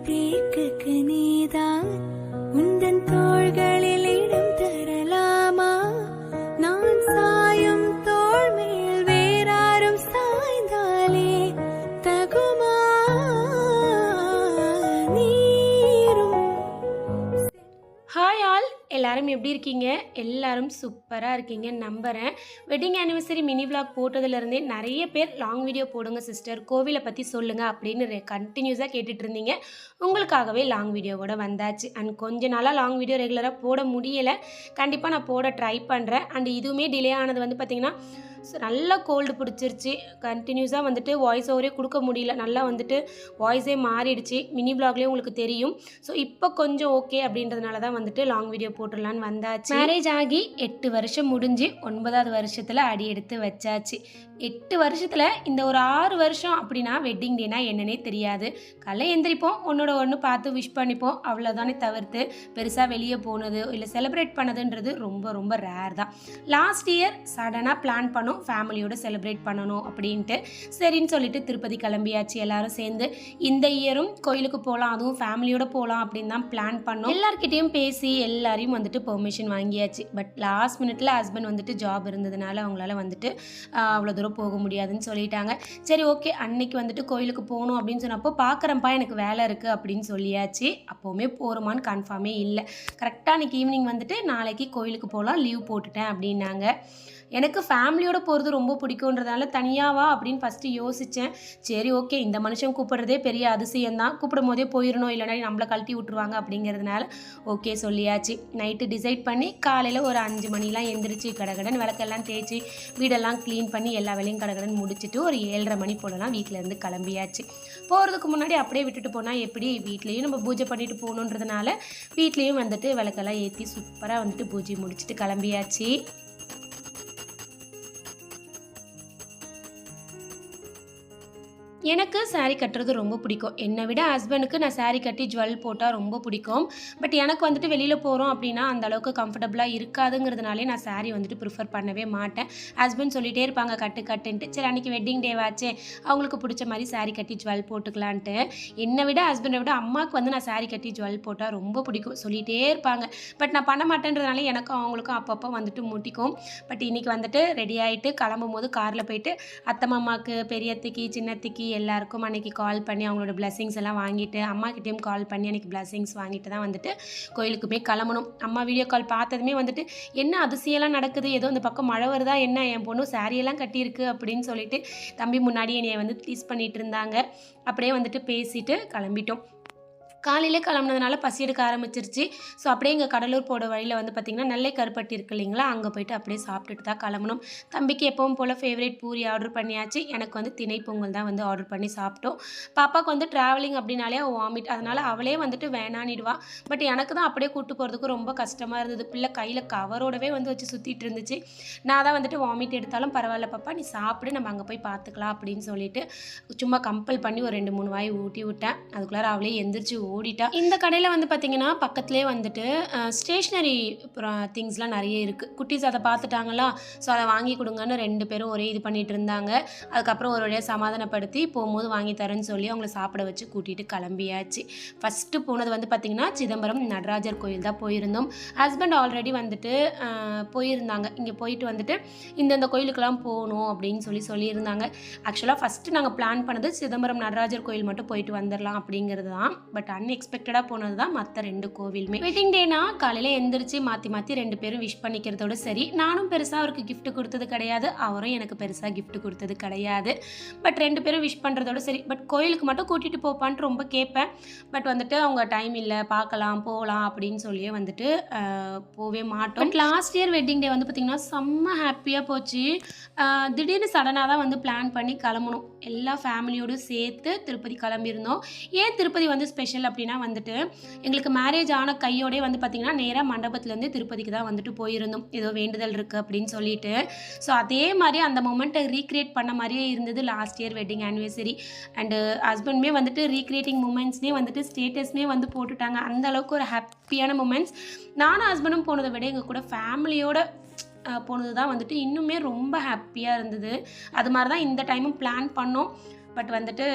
தேக்குக்கு நீதான் உந்தன் தோள்களில் இடம் தரலாமா? நான் சாயும் தோள் மேல் வேறாரும் சாய்ந்தாலே தகுமா? நீரும் ஹாய் ஆல், எல்லாரும் எப்படி இருக்கீங்க? எல்லாரும் சூப்பராக இருக்கீங்க நம்புகிறேன். வெட்டிங் ஆனிவர்சரி மினி விளாக் போட்டதுலேருந்தே நிறைய பேர் லாங் வீடியோ போடுங்க சிஸ்டர், கோவிலை பற்றி சொல்லுங்கள் அப்படின்னு கண்டினியூஸாக கேட்டுட்டு இருந்தீங்க. உங்களுக்காகவே லாங் வீடியோவோட வந்தாச்சு. அண்ட் கொஞ்ச நாளாக லாங் வீடியோ ரெகுலராக போட முடியலை. கண்டிப்பாக நான் போட ட்ரை பண்ணுறேன். அண்ட் இதுவுமே டிலே ஆனது வந்து பார்த்திங்கன்னா நல்லா கோல்டு பிடிச்சிருச்சு. கண்டினியூஸாக வந்துட்டு வாய்ஸ் ஓவரே கொடுக்க முடியல. நல்லா வந்துட்டு வாய்ஸே மாறிடுச்சு. மினி விளாக்லேயே உங்களுக்கு தெரியும். ஸோ இப்போ கொஞ்சம் ஓகே அப்படின்றதுனால தான் வந்துட்டு லாங் வீடியோ போட்டுடலான்னு வந்தாச்சு. மேரேஜ் ஆகி 8 வருஷம் முடிஞ்சு 9வது வருஷத்தில் அடி எடுத்து வச்சாச்சு. 8 வருஷத்தில் இந்த ஒரு 6 வருஷம் அப்படின்னா வெட்டிங் டேனா என்னன்னே தெரியாது. காலைல எந்திரிப்போம், ஒன்னோட ஒன்று பார்த்து விஷ் பண்ணிப்போம், அவ்வளோதானே தவிர்த்து பெருசாக வெளியே போனது இல்லை செலிப்ரேட் பண்ணதுன்றது ரொம்ப ரொம்ப ரேர் தான். லாஸ்ட் இயர் சடனாக பிளான் பண்ணோம் ஃபேமிலியோட செலிப்ரேட் பண்ணணும் அப்படின்ட்டு. சரின்னு சொல்லிட்டு திருப்பதி கிளம்பியாச்சு எல்லாரும் சேர்ந்து. இந்த இயரும் கோயிலுக்கு போகலாம், அதுவும் ஃபேமிலியோட போகலாம் அப்படின்னு தான் பிளான் பண்ணோம். எல்லார்கிட்டையும் பேசி எல்லாரையும் வந்துட்டு பெர்மிஷன் வாங்கியாச்சு. பட் லாஸ்ட் மினிட்ல ஹஸ்பண்ட் வந்துட்டு ஜாப் இருந்ததுனால அவங்களால வந்துட்டு அவ்வளோ தூரம் போக முடியாதுன்னு சொல்லிட்டாங்க. சரி ஓகே, அன்னைக்கு வந்துட்டு கோயிலுக்கு போகணும் அப்படின்னு சொன்னப்போ பார்க்குறேன்ப்பா எனக்கு வேலை இருக்குது அப்படின்னு சொல்லியாச்சு. அப்போவுமே போகிறோமான்னு கன்ஃபார்மே இல்லை. கரெக்டாக அன்றைக்கி ஈவினிங் வந்துட்டு நாளைக்கு கோயிலுக்கு போகலாம், லீவ் போட்டுட்டேன் அப்படின்னாங்க. எனக்கு ஃபேமிலியோட போகிறது ரொம்ப பிடிக்குன்றதால தனியாவா அப்படின்னு ஃபஸ்ட்டு யோசித்தேன். சரி ஓகே, இந்த மனுஷன் கூப்பிட்றதே பெரிய அதிசயம்தான், கூப்பிடும் போதே போயிடணும், இல்லைனா நம்மளை கழட்டி விட்டுருவாங்க அப்படிங்கிறதுனால ஓகே சொல்லியாச்சு. நைட்டு டிசைட் பண்ணி காலையில் ஒரு 5 மணிலாம் எந்திரிச்சு கடகடன் விளக்கெல்லாம் தேய்ச்சி வீடெல்லாம் க்ளீன் பண்ணி எல்லா வேலையும் கடகடன் முடிச்சுட்டு ஒரு 7:30 மணி போலலாம் வீட்டிலேருந்து கிளம்பியாச்சு. போகிறதுக்கு முன்னாடி அப்படியே விட்டுட்டு போனால் எப்படி, வீட்லேயும் நம்ம பூஜை பண்ணிட்டு போகணுன்றதுனால வீட்லேயும் வந்துட்டு விளக்கெல்லாம் ஏற்றி சூப்பராக வந்துட்டு பூஜை முடிச்சுட்டு கிளம்பியாச்சு. எனக்கு சாரீ கட்டுறது ரொம்ப பிடிக்கும். என்னை விட ஹஸ்பண்டுக்கு நான் சாரீ கட்டி ஜுவல் போட்டால் ரொம்ப பிடிக்கும். பட் எனக்கு வந்துட்டு வெளியில் போகிறோம் அப்படின்னா அந்த அளவுக்கு கம்ஃபர்டபுளாக இருக்காதுங்கிறதுனாலே நான் சாரீ வந்துட்டு ப்ரிஃபர் பண்ணவே மாட்டேன். ஹஸ்பண்ட் சொல்லிகிட்டே இருப்பாங்க கட்டு கட்டுன்ட்டு. சரி அன்றைக்கி வெட்டிங் டேவாச்சே, அவங்களுக்கு பிடிச்ச மாதிரி சாரீ கட்டி ஜுவல் போட்டுக்கலான்ட்டு. என்னை விட ஹஸ்பண்டை விட அம்மாவுக்கு வந்து நான் சாரீ கட்டி ஜுவல் போட்டால் ரொம்ப பிடிக்கும், சொல்லிகிட்டே இருப்பாங்க. பட் நான் பண்ண மாட்டேன்றதுனால எனக்கும் அவங்களுக்கும் அப்பப்போ வந்துட்டு முட்டிக்கும். பட் இன்றைக்கி வந்துட்டு ரெடி ஆகிட்டு கிளம்பும் போது காரில் போயிட்டு அத்தை மாமாவுக்கு, பெரியத்தைக்கு, சின்னத்தைக்கு எல்லாருக்கும் அன்றைக்கி கால் பண்ணி அவங்களோட பிளெஸிங்ஸ் எல்லாம் வாங்கிட்டு, அம்மாக்கிட்டேயும் கால் பண்ணி அன்றைக்கி பிளெஸிங்ஸ் வாங்கிட்டு தான் வந்துட்டு கோயிலுக்குமே கிளம்பணும். அம்மா வீடியோ கால் பார்த்ததுமே வந்துட்டு என்ன அதிசயம்லாம் நடக்குது, ஏதோ இந்த பக்கம் மழை வருதா என்ன, என் பொண்ணு சாரியெல்லாம் கட்டியிருக்கு அப்படின்னு சொல்லிட்டு தம்பி முன்னாடி என்னை வந்து ப்ளீஸ் பண்ணிகிட்டு இருந்தாங்க. அப்படியே வந்துட்டு பேசிட்டு கிளம்பிட்டோம். காலையிலே கிளம்புனதுனால பசி எடுக்க ஆரம்பிச்சிருச்சு. ஸோ அப்படியே இங்கே கடலூர் போட வழியில் வந்து பார்த்திங்கன்னா நெல்லை கருப்பட்டி இருக்கு இல்லைங்களா, அங்கே போய்ட்டு அப்படியே சாப்பிட்டுட்டு தான் கிளம்பணும். தம்பிக்கு எப்பவும் போல் ஃபேவரேட் பூரி ஆர்டர் பண்ணியாச்சு. எனக்கு வந்து திணை பொங்கல் தான் வந்து ஆர்டர் பண்ணி சாப்பிட்டோம். பாப்பாவுக்கு வந்து ட்ராவலிங் அப்படின்னாலே வாமிட், அதனால் அவளே வந்துட்டு வேணானிடுவா. பட் எனக்கு தான் அப்படியே கூப்பிட்டு போகிறதுக்கு ரொம்ப கஷ்டமாக இருந்தது. பிள்ளை கையில் கவரோடவே வந்து வச்சு சுற்றிட்டு இருந்துச்சு. நான் தான் வந்துட்டு வாமிட் எடுத்தாலும் பரவாயில்ல பாப்பா நீ சாப்பிடு, நம்ம அங்கே போய் பார்த்துக்கலாம் அப்படின்னு சொல்லிட்டு சும்மா கம்பல் பண்ணி ஒரு 2-3 வாய் ஊட்டி விட்டேன். அதுக்குள்ளார அவளே எந்திரிச்சு ஓடிட்டா. இந்த கடையில் வந்து பார்த்திங்கன்னா பக்கத்துலேயே வந்துட்டு ஸ்டேஷ்னரி திங்ஸ்லாம் நிறைய இருக்குது. குட்டீஸ் அதை பார்த்துட்டாங்களா, ஸோ அதை வாங்கி கொடுங்கன்னு 2 பேரும் ஒரே இது பண்ணிகிட்டு இருந்தாங்க. அதுக்கப்புறம் ஒரு வழியாக சமாதானப்படுத்தி போகும்போது வாங்கி தரேன்னு சொல்லி அவங்கள சாப்பிட வச்சு கூட்டிகிட்டு கிளம்பியாச்சு. ஃபஸ்ட்டு போனது வந்து பார்த்திங்கன்னா சிதம்பரம் நடராஜர் கோயில் தான் போயிருந்தோம். ஹஸ்பண்ட் ஆல்ரெடி வந்துட்டு போயிருந்தாங்க. இங்கே போயிட்டு வந்துட்டு இந்தந்த கோயிலுக்கெல்லாம் போகணும் அப்படின்னு சொல்லியிருந்தாங்க. ஆக்சுவலாக ஃபஸ்ட்டு நாங்கள் பிளான் பண்ணது சிதம்பரம் நடராஜர் கோயில் மட்டும் போயிட்டு வந்துடலாம் அப்படிங்கிறது தான். பட் அன்எக்ஸ்பெக்டடாக போனது தான் மற்ற 2 கோவிலுமே. வெட்டிங் டேனா காலையில் எந்திரிச்சு மாற்றி 2 பேரும் விஷ் பண்ணிக்கிறதோட சரி. நானும் பெருசாக அவருக்கு கிஃப்ட் கொடுத்தது கிடையாது, அவரும் எனக்கு பெருசாக கிஃப்ட் கொடுத்தது கிடையாது. பட் 2 பேரும் விஷ் பண்ணுறதோட சரி. பட் கோயிலுக்கு மட்டும் கூட்டிகிட்டு போப்பான்ட்டு ரொம்ப கேட்பேன். பட் வந்துட்டு அவங்க டைம் இல்லை, பார்க்கலாம் போகலாம் அப்படின்னு சொல்லியே வந்துட்டு போவே மாட்டோம். But last year wedding day வந்து பார்த்திங்கன்னா செம்ம ஹாப்பியாக போச்சு. திடீர்னு சடனாக தான் வந்து பிளான் பண்ணி கிளம்பணும். எல்லா ஃபேமிலியோடு சேர்த்து திருப்பதி கிளம்பியிருந்தோம். ஏன் திருப்பதி வந்து ஸ்பெஷல் அப்படின்னா வந்துட்டு எங்களுக்கு மேரேஜ் ஆன கையோடே வந்து பார்த்திங்கன்னா நேராக மண்டபத்துலேருந்து திருப்பதிக்கு தான் வந்துட்டு போயிருந்தோம். ஏதோ வேண்டுதல் இருக்குது அப்படின்னு சொல்லிட்டு. ஸோ அதே மாதிரி அந்த மொமெண்ட்டை ரீக்ரியேட் பண்ண மாதிரியே இருந்தது last year wedding anniversary. And ஹஸ்பண்ட்மே வந்துட்டு ரீக்ரியேட்டிங் மூமெண்ட்ஸ்னே வந்துட்டு ஸ்டேட்டஸ்மே வந்து போட்டுட்டாங்க. அந்த அளவுக்கு ஒரு ஹாப்பியான மூமெண்ட்ஸ். நானும் ஹஸ்பண்டும் போனதை விட எங்கள் கூட ஃபேமிலியோட போனது தான் வந்துட்டு இன்னுமே ரொம்ப ஹாப்பியாக இருந்தது. அது மாதிரி தான் இந்த டைமும் பிளான் பண்ணோம். பட் வந்துட்டு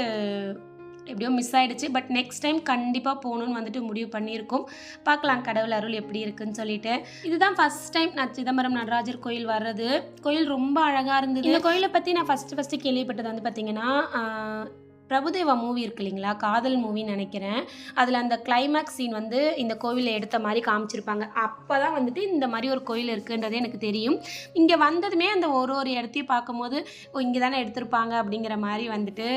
எப்படியோ மிஸ் ஆகிடுச்சு. பட் நெக்ஸ்ட் டைம் கண்டிப்பாக போகணுன்னு வந்துட்டு முடிவு பண்ணியிருக்கோம். பார்க்கலாம் கடவுள் அருள் எப்படி இருக்குன்னு சொல்லிட்டு. இதுதான் ஃபஸ்ட் டைம் நான் சிதம்பரம் நடராஜர் கோயில் வர்றது. கோயில் ரொம்ப அழகாக இருந்தது. இந்த கோயிலை பற்றி நான் ஃபஸ்ட்டு கேள்விப்பட்டது வந்து பார்த்திங்கன்னா, பிரபுதேவா மூவி இருக்கு இல்லைங்களா, காதல் மூவின்னு நினைக்கிறேன். அதில் அந்த கிளைமேக்ஸ் சீன் வந்து இந்த கோவிலில் எடுத்த மாதிரி காமிச்சிருப்பாங்க. அப்போ தான் வந்துட்டு இந்த மாதிரி ஒரு கோயில் இருக்குன்றதே எனக்கு தெரியும். இங்கே வந்ததுமே அந்த ஒரு இடத்தையும் பார்க்கும்போது இங்கே தானே எடுத்திருப்பாங்க அப்படிங்கிற மாதிரி வந்துட்டு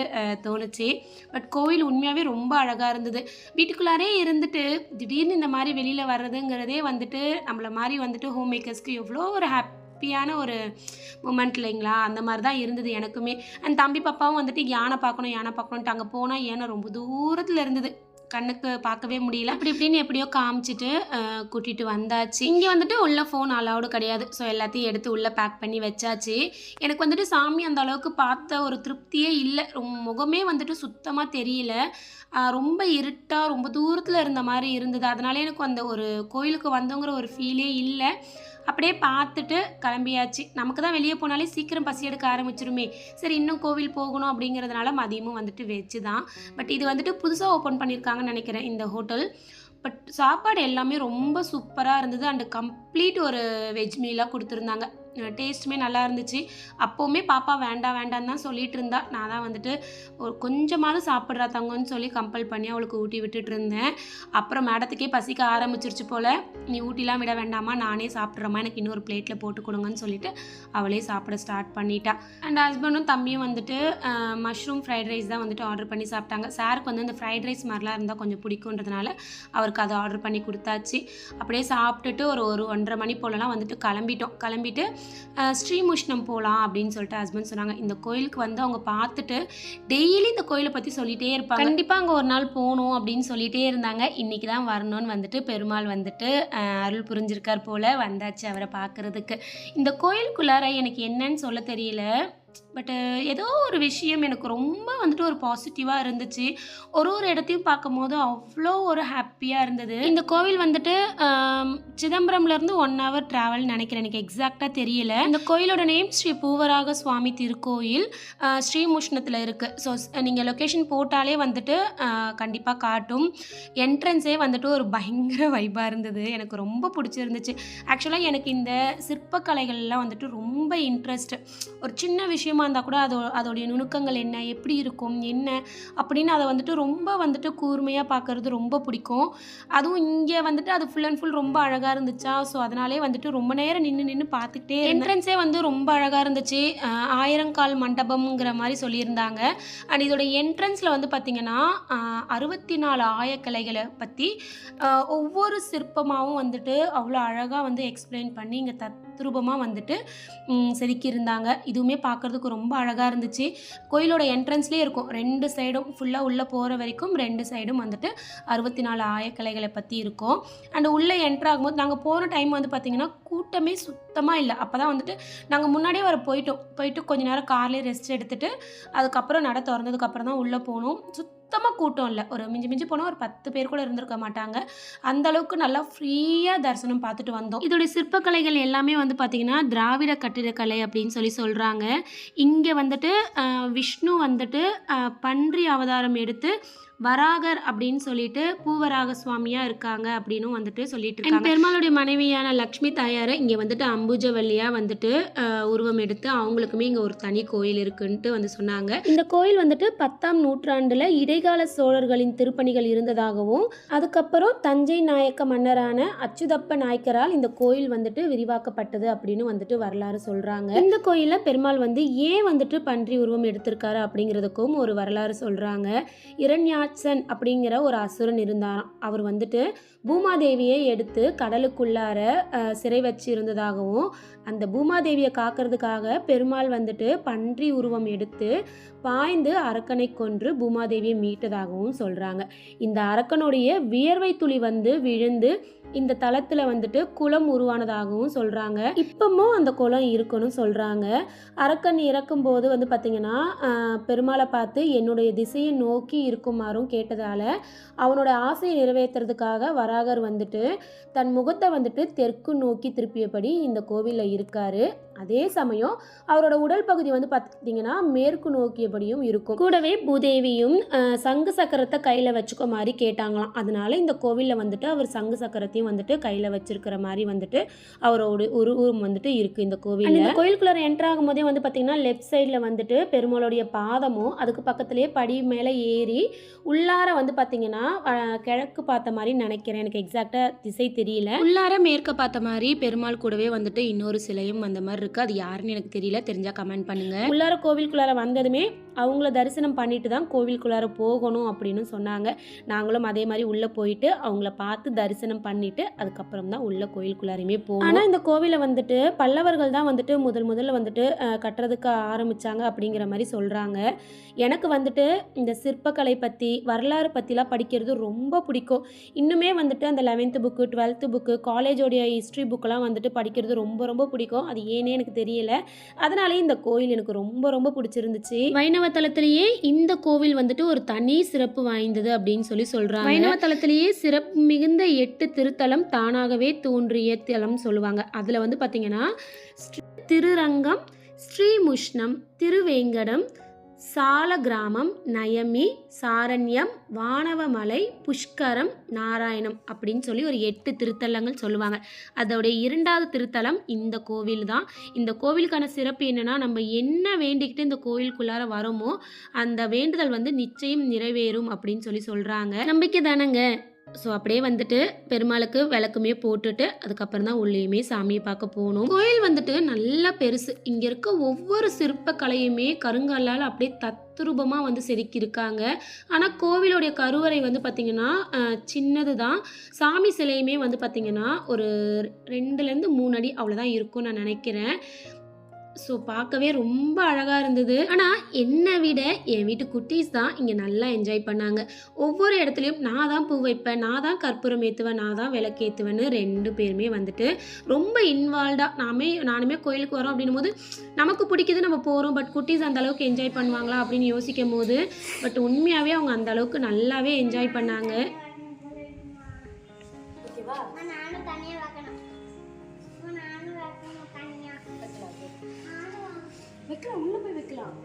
தோணுச்சு. பட் கோவில் உண்மையாகவே ரொம்ப அழகாக இருந்தது. வீட்டுக்குள்ளாரே இருந்துட்டு திடீர்னு இந்த மாதிரி வெளியில் வர்றதுங்கிறதே வந்துட்டு நம்மளை மாதிரி வந்துட்டு ஹோம் மேக்கர்ஸ்க்கு எவ்வளோ ஒரு ஹாப்பியான ஒரு மூமெண்ட் இல்லைங்களா. அந்த மாதிரி தான் இருந்தது எனக்குமே. அண்ட் தம்பி பாப்பாவும் வந்துட்டு யானை பார்க்கணுன்ட்டு அங்கே போனால் யானை ரொம்ப தூரத்தில் இருந்தது, கண்ணுக்கு பார்க்கவே முடியல. அப்படி இப்படின்னு எப்படியோ காமிச்சிட்டு கூட்டிகிட்டு வந்தாச்சு. இங்கே வந்துட்டு உள்ள ஃபோன் அலௌடு கிடையாது. ஸோ எல்லாத்தையும் எடுத்து உள்ளே பேக் பண்ணி வச்சாச்சு. எனக்கு வந்துட்டு சாமி அந்த அளவுக்கு பார்த்த ஒரு திருப்தியே இல்லை. முகமே வந்துட்டு சுத்தமாக தெரியல. ரொம்ப இருட்டாக ரொம்ப தூரத்தில் இருந்த மாதிரி இருந்தது. அதனால எனக்கு அந்த ஒரு கோயிலுக்கு வந்தோங்கிற ஒரு ஃபீலே இல்லை. அப்படியே பார்த்துட்டு கிளம்பியாச்சு. நமக்கு தான் வெளியே போனாலே சீக்கிரம் பசி எடுக்க ஆரம்பிச்சிருமே. சரி இன்னும் கோவில் போகணும் அப்படிங்கிறதுனால மதியமும் வந்துட்டு வெஜ்ஜு தான். பட் இது வந்துட்டு புதுசாக ஓப்பன் பண்ணியிருக்காங்கன்னு நினைக்கிறேன் இந்த ஹோட்டல். பட் சாப்பாடு எல்லாமே ரொம்ப சூப்பராக இருந்தது. அண்டு கம்ப்ளீட் ஒரு வெஜ் மீலாக கொடுத்துருந்தாங்க. டேஸ்ட்டுமே நல்லா இருந்துச்சு. அப்போவுமே பாப்பா வேண்டாம் தான் சொல்லிகிட்டு இருந்தா. நான் தான் வந்துட்டு ஒரு கொஞ்சமாவது சாப்பிட்றா தங்கன்னு சொல்லி கம்பல் பண்ணி அவளுக்கு ஊட்டி விட்டுட்டு இருந்தேன். அப்புறம் மேடத்துக்கே பசிக்க ஆரம்பிச்சிருச்சு போல். நீ ஊட்டிலாம் விட வேண்டாமா, நானே சாப்பிட்றேம்மா, எனக்கு இன்னொரு பிளேட்டில் போட்டு கொடுங்கன்னு சொல்லிட்டு அவளே சாப்பிட ஸ்டார்ட் பண்ணிட்டா. அண்ட் ஹஸ்பண்டும் தம்பியும் வந்துட்டு மஷ்ரூம் ஃப்ரைட் ரைஸ் தான் வந்துட்டு ஆர்டர் பண்ணி சாப்பிட்டாங்க. சாருக்கு வந்து இந்த ஃப்ரைட் ரைஸ் மாதிரிலாம் இருந்தால் கொஞ்சம் பிடிக்குன்றதுனால அவருக்கு அதை ஆர்டர் பண்ணி கொடுத்தாச்சு. அப்படியே சாப்பிட்டுட்டு ஒரு 1:30 மணி போலலாம் வந்துட்டு கிளம்பிட்டு ஸ்ரீமுஷ்ணம் போகலாம் அப்படின்னு சொல்லிட்டு ஹஸ்பண்ட் சொன்னாங்க. இந்த கோயிலுக்கு வந்து அவங்க பார்த்துட்டு டெய்லி இந்த கோயிலை பற்றி சொல்லிகிட்டே இருப்பாங்க. கண்டிப்பாக அங்கே ஒரு நாள் போகணும் அப்படின்னு சொல்லிகிட்டே இருந்தாங்க. இன்றைக்கி தான் வரணும்னு வந்துட்டு பெருமாள் வந்துட்டு அருள் புரிஞ்சிருக்கார் போல். வந்தாச்சு அவரை பார்க்குறதுக்கு. இந்த கோயிலுக்குள்ளார எனக்கு என்னன்னு சொல்ல தெரியல. பட் ஏதோ ஒரு விஷயம் எனக்கு ரொம்ப வந்துட்டு ஒரு பாசிட்டிவாக இருந்துச்சு. ஒரு இடத்தையும் பார்க்கும்போது அவ்வளோ ஒரு ஹாப்பியாக இருந்தது. இந்த கோவில் வந்துட்டு சிதம்பரம்லேருந்து 1 hour ட்ராவல் நினைக்கிறேன், எனக்கு எக்ஸாக்டாக தெரியல. இந்த கோயிலோட நேம் ஸ்ரீ பூவராக சுவாமி திருக்கோயில், ஸ்ரீமுஷ்ணத்தில் இருக்குது. ஸோ நீங்கள் லொக்கேஷன் போட்டாலே வந்துட்டு கண்டிப்பாக காட்டும். என்ட்ரன்ஸே வந்துட்டு ஒரு பயங்கர வைப்பாக இருந்தது. எனக்கு ரொம்ப பிடிச்சிருந்துச்சு. ஆக்சுவலாக எனக்கு இந்த சிற்பக்கலைகள்லாம் வந்துட்டு ரொம்ப இன்ட்ரெஸ்ட். ஒரு சின்ன விஷயமா இருந்தால் கூட அதோடைய நுணுக்கங்கள் என்ன, எப்படி இருக்கும் என்ன அப்படின்னு அதை வந்துட்டு ரொம்ப வந்துட்டு கூர்மையாக பார்க்கறது ரொம்ப பிடிக்கும். அதுவும் இங்கே வந்துட்டு அது ஃபுல் அண்ட் ஃபுல் ரொம்ப அழகாக இருந்துச்சா. ஸோ அதனாலே வந்துட்டு ரொம்ப நேரம் நின்று பார்த்துக்கிட்டே. என்ட்ரன்ஸே வந்து ரொம்ப அழகாக இருந்துச்சு. 1000 கால் மண்டபம்ங்கிற மாதிரி சொல்லியிருந்தாங்க. அண்ட் இதோட என்ட்ரன்ஸில் வந்து பார்த்திங்கன்னா 64 ஆயக்கலைகளை பற்றி ஒவ்வொரு சிற்பமாகவும் வந்துட்டு அவ்வளோ அழகாக வந்து எக்ஸ்பிளைன் பண்ணி இங்கே தத்ரூபமாக வந்துட்டு செதுக்கியிருந்தாங்க. இதுவுமே பார்க்குறதுக்கு ரொம்ப அழகாக இருந்துச்சு. கோயிலோட என்ட்ரன்ஸ்லேயே இருக்கும் 2 சைடும் ஃபுல்லாக உள்ளே போகிற வரைக்கும் 2 சைடும் வந்துட்டு 64 ஆயக்கலைகளை பற்றி இருக்கும். அண்ட் உள்ளே என்ட்ரு ஆகும்போது நாங்கள் போகிற டைம் வந்து பார்த்திங்கன்னா கூட்டமே சுத்தமாக இல்லை. அப்போ தான் வந்துட்டு நாங்கள் முன்னாடியே போயிட்டு கொஞ்ச நேரம் கார்லேயே ரெஸ்ட் எடுத்துகிட்டு அதுக்கப்புறம் நட திறந்ததுக்கப்புறம் தான் உள்ளே போகணும். சுத்தமாக கூட்டம் இல்லை. ஒரு மிஞ்சி போனால் ஒரு 10 பேர் கூட இருந்திருக்க மாட்டாங்க. அந்தளவுக்கு நல்லா ஃப்ரீயாக தரிசனம் பார்த்துட்டு வந்தோம். இதோடைய சிற்பக்கலைகள் எல்லாமே வந்து பார்த்திங்கன்னா திராவிட கட்டிடக்கலை அப்படின்னு சொல்கிறாங்க. இங்கே வந்துட்டு விஷ்ணு வந்துட்டு பன்றி அவதாரம் எடுத்து வராகர் அப்படின்னு சொல்லிட்டு பூவராக சுவாமியாக இருக்காங்க அப்படின்னு வந்துட்டு சொல்லிட்டு இருக்காங்க. பெருமாளுடைய மனைவியான லக்ஷ்மி தாயாரை இங்கே வந்துட்டு அம்புஜவல்லியாக வந்துட்டு உருவம் எடுத்து அவங்களுக்குமே இங்கே ஒரு தனி கோயில் இருக்குன்ட்டு வந்து சொன்னாங்க. இந்த கோயில் வந்துட்டு 10ஆம் நூற்றாண்டில் இடைக்கால சோழர்களின் திருப்பணிகள் இருந்ததாகவும் அதுக்கப்புறம் தஞ்சை நாயக்க மன்னரான அச்சுதப்ப நாயக்கரால் இந்த கோயில் வந்துட்டு விரிவாக்கப்பட்டது அப்படின்னு வந்துட்டு வரலாறு சொல்கிறாங்க. இந்த கோயிலில் பெருமாள் வந்து ஏன் வந்துட்டு பன்றி உருவம் எடுத்திருக்காரு அப்படிங்கிறதுக்கும் ஒரு வரலாறு சொல்கிறாங்க. இரண்யா அப்படிங்கிற ஒரு அசுரன் இருந்தாராம். அவர் வந்துட்டு பூமாதேவியை எடுத்து கடலுக்குள்ளார சிறை வச்சு இருந்ததாகவும் அந்த பூமாதேவியை காக்கிறதுக்காக பெருமாள் வந்துட்டு பன்றி உருவம் எடுத்து பாய்ந்து அரக்கனை கொன்று பூமாதேவியை மீட்டதாகவும் சொல்கிறாங்க. இந்த அரக்கனுடைய வியர்வை துளி வந்து விழுந்து இந்த தளத்தில் வந்துட்டு குளம் உருவானதாகவும் சொல்கிறாங்க. இப்பவும் அந்த குளம் இருக்குன்னு சொல்கிறாங்க. அரக்கன் இறக்கும்போது வந்து பார்த்திங்கன்னா பெருமாளை பார்த்து என்னுடைய திசையை நோக்கி இருக்குமாறும் கேட்டதால் அவனோட ஆசையை நிறைவேற்றுறதுக்காக வராகர் வந்துட்டு தன் முகத்தை வந்துட்டு தெற்கு நோக்கி திருப்பியபடி இந்த கோவிலில் இருக்கார். அதே சமயம் அவரோட உடல் பகுதி வந்து பார்த்திங்கன்னா மேற்கு நோக்கியபடியும் இருக்கும். கூடவே பூதேவியும் சங்கு சக்கரத்தை கையில் வச்சுக்க மாதிரி கேட்டாங்களாம். அதனால இந்த கோவிலில் வந்துட்டு அவர் சங்கு சக்கரத்தையும் வந்துட்டு கையில் வச்சிருக்கிற மாதிரி வந்துட்டு அவரோட உருவம் வந்துட்டு இருக்குது இந்த கோவில். இந்த கோயிலுக்குள்ளே என்ட்ரு ஆகும் போதே வந்து பார்த்திங்கன்னா லெஃப்ட் சைடில் வந்துட்டு பெருமாளுடைய பாதமும் அதுக்கு பக்கத்துலேயே படி மேலே ஏறி உள்ளார வந்து பார்த்திங்கன்னா கிழக்கு பார்த்த மாதிரி நினைக்கிறேன், எனக்கு எக்ஸாக்டாக திசை தெரியல. உள்ளார மேற்க பார்த்த மாதிரி பெருமாள் கூடவே வந்துட்டு இன்னொரு சிலையும் அந்த மாதிரி இருக்குது. அது யாருன்னு எனக்கு தெரியல, தெரிஞ்சால் கமெண்ட் பண்ணுங்கள். உள்ளார கோவிலுக்குள்ளார வந்ததுமே அவங்கள தரிசனம் பண்ணிட்டு தான் கோவிலுக்குள்ளார போகணும் அப்படின்னு சொன்னாங்க. நாங்களும் அதே மாதிரி உள்ளே போயிட்டு அவங்கள பார்த்து தரிசனம் பண்ணிட்டு அதுக்கப்புறம் தான் உள்ள கோயிலுக்குள்ளாரையுமே போகணும். ஆனால் இந்த கோவிலை வந்துட்டு பல்லவர்கள் தான் வந்துட்டு முதல்ல வந்துட்டு கட்டுறதுக்கு ஆரம்பித்தாங்க அப்படிங்கிற மாதிரி சொல்கிறாங்க. எனக்கு வந்துட்டு இந்த சிற்பக்கலை பற்றி வரலாறு பற்றிலாம் படிக்கிறது ரொம்ப பிடிக்கும். இன்னுமே வந்துட்டு அந்த 11th book 12th book காலேஜோடைய history புக்கெல்லாம் வந்துட்டு படிக்கிறது ரொம்ப பிடிக்கும். அது ஏனே எனக்கு தெரியல. அதனாலே இந்த கோயில் எனக்கு ரொம்ப பிடிச்சிருந்துச்சு. வைணவ தலத்திலேயே இந்த கோவில் வந்துட்டு ஒரு தனி சிறப்பு வாய்ந்தது அப்படின்னு சொல்கிறாங்க. வைணவ தலத்திலேயே சிறப்பு மிகுந்த 8 திருத்தலம் தானாகவே தோன்றிய தலம் சொல்லுவாங்க. அதில் வந்து பார்த்திங்கன்னா திருரங்கம், ஸ்ரீமுஷ்ணம், திருவேங்கடம், சால கிராமம், நயமி, சாரண்யம், வானவமலை, புஷ்கரம், நாராயணம் அப்படின்னு சொல்லி ஒரு 8 திருத்தலங்கள் சொல்லுவாங்க. அதோடைய 2வது திருத்தலம் இந்த கோவில் தான். இந்த கோவிலுக்கான சிறப்பு என்னென்னா, நம்ம என்ன வேண்டிக்கிட்டு இந்த கோவிலுக்குள்ளார வரோமோ அந்த வேண்டுதல் வந்து நிச்சயம் நிறைவேறும் அப்படின்னு சொல்கிறாங்க. நம்பிக்கை தானங்க. ஸோ அப்படியே வந்துட்டு பெருமாளுக்கு விளக்குமே போட்டுட்டு அதுக்கப்புறம் தான் உள்ளேயுமே சாமியை பார்க்க போகணும். கோயில் வந்துட்டு நல்லா பெருசு. இங்கே இருக்க ஒவ்வொரு சிற்பக்கலையுமே கருங்கல்லால் அப்படியே தத்ரூபமாக வந்து செதுக்கியிருக்காங்க. ஆனால் கோவிலுடைய கருவறை வந்து பார்த்திங்கன்னா சின்னது தான். சாமி சிலையுமே வந்து பார்த்திங்கன்னா ஒரு 2-3 அடி அவ்வளோதான் இருக்கும்னு நான் நினைக்கிறேன். ஸோ பார்க்கவே ரொம்ப அழகாக இருந்தது. ஆனால் என்னை விட என் வீட்டு குட்டீஸ் தான் இங்கே நல்லா என்ஜாய் பண்ணாங்க. ஒவ்வொரு இடத்துலையும் நான் தான் பூ வைப்பேன், நான் தான் கற்பூரம் ஏற்றுவேன், நான் தான் விளக்கேற்றுவேன்னு 2 பேருமே வந்துட்டு ரொம்ப இன்வால்வ்டாக நானுமே கோயிலுக்கு வரோம் அப்படின்னும் போது நமக்கு பிடிக்குது, நம்ம போகிறோம். பட் குட்டீஸ் அந்த அளவுக்கு என்ஜாய் பண்ணுவாங்களா அப்படின்னு யோசிக்கும் போது பட் உண்மையாகவே அவங்க அந்த அளவுக்கு நல்லாவே என்ஜாய் பண்ணாங்க. ஓகேவா? வைக்கலாம், உள்ள போய் வைக்கலாம்.